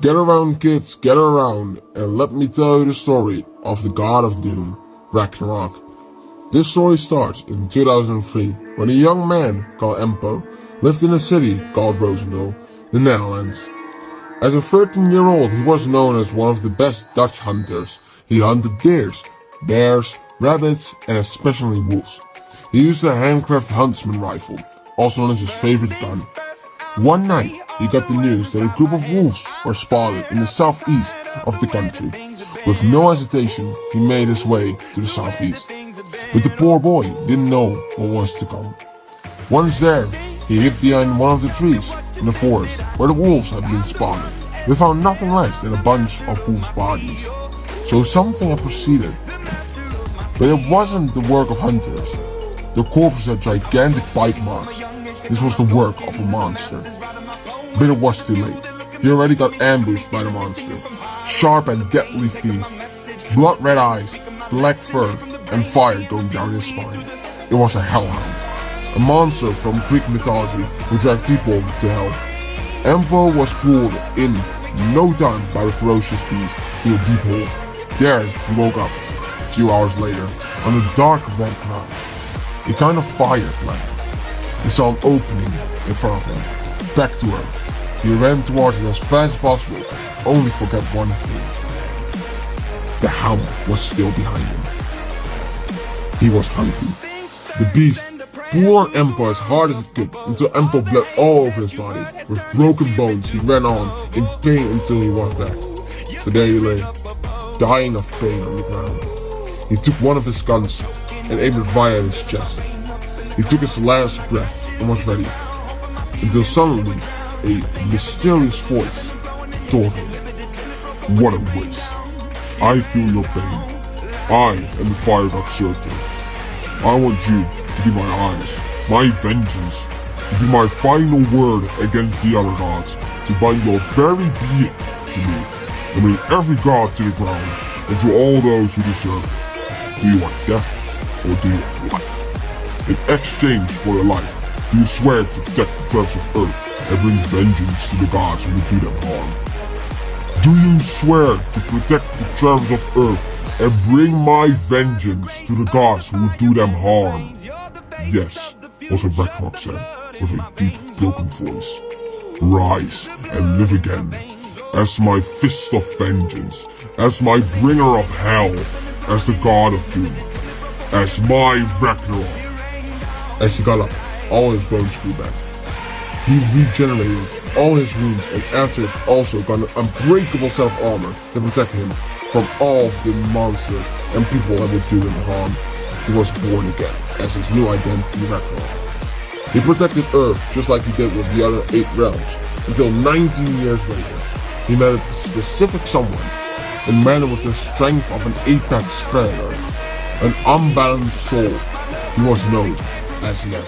Get around, kids, get around, and let me tell you the story of the God of Doom, Ragnarok. This story starts in 2003, when a young man called Empo lived in a city called Roosendaal, the Netherlands. As a 13-year-old, he was known as one of the best Dutch hunters. He hunted deers, bears, rabbits, and especially wolves. He used a handcrafted huntsman rifle, also known as his favorite gun. One night, he got the news that a group of wolves were spotted in the southeast of the country. With no hesitation, he made his way to the southeast. But the poor boy didn't know what was to come. Once there, he hid behind one of the trees in the forest where the wolves had been spotted. They found nothing less than a bunch of wolves' bodies. So something had preceded. But it wasn't the work of hunters. The corpses had gigantic bite marks. This was the work of a monster. But it was too late. He already got ambushed by the monster. Sharp and deadly teeth, blood-red eyes, black fur, and fire going down his spine. It was a hellhound. A monster from Greek mythology who dragged people to hell. Empo was pulled in no time by the ferocious beast to a deep hole. There he woke up, a few hours later, on a dark red cloud. A kind of fire planet. He saw an opening in front of him, back to Earth. He ran towards it as fast as possible, only forgot one thing. The hound was still behind him. He was hungry. The beast tore Empo as hard as it could until Empo bled all over his body. With broken bones, he ran on in pain until he was back. But there he lay, dying of pain on the ground. He took one of his guns and aimed it right at his chest. He took his last breath and was ready, until suddenly a mysterious voice told him, "What a waste. I feel your pain. I am the fire god Surtur. I want you to be my eyes, my vengeance, to be my final word against the other gods, to bind your very being to me, and bring every god to the ground, and to all those who deserve it. Do you want death, or do you want life? In exchange for your life, do you swear to protect the treasures of Earth and bring vengeance to the gods who would do them harm? Do you swear to protect the treasures of Earth and bring my vengeance to the gods who would do them harm?" "Yes," was what Ragnarok said, with a deep, broken voice. "Rise and live again, as my fist of vengeance, as my bringer of hell, as the god of doom, as my Ragnarok." As he got up, all his bones grew back. He regenerated all his wounds and afterwards also got an unbreakable self-armor to protect him from all of the monsters and people that would do him harm. He was born again as his new identity, Ragnarok. He protected Earth just like he did with the other 8 realms, until 19 years later, he met a specific someone, a man with the strength of an apex predator, an unbalanced soul. He was known as Levi.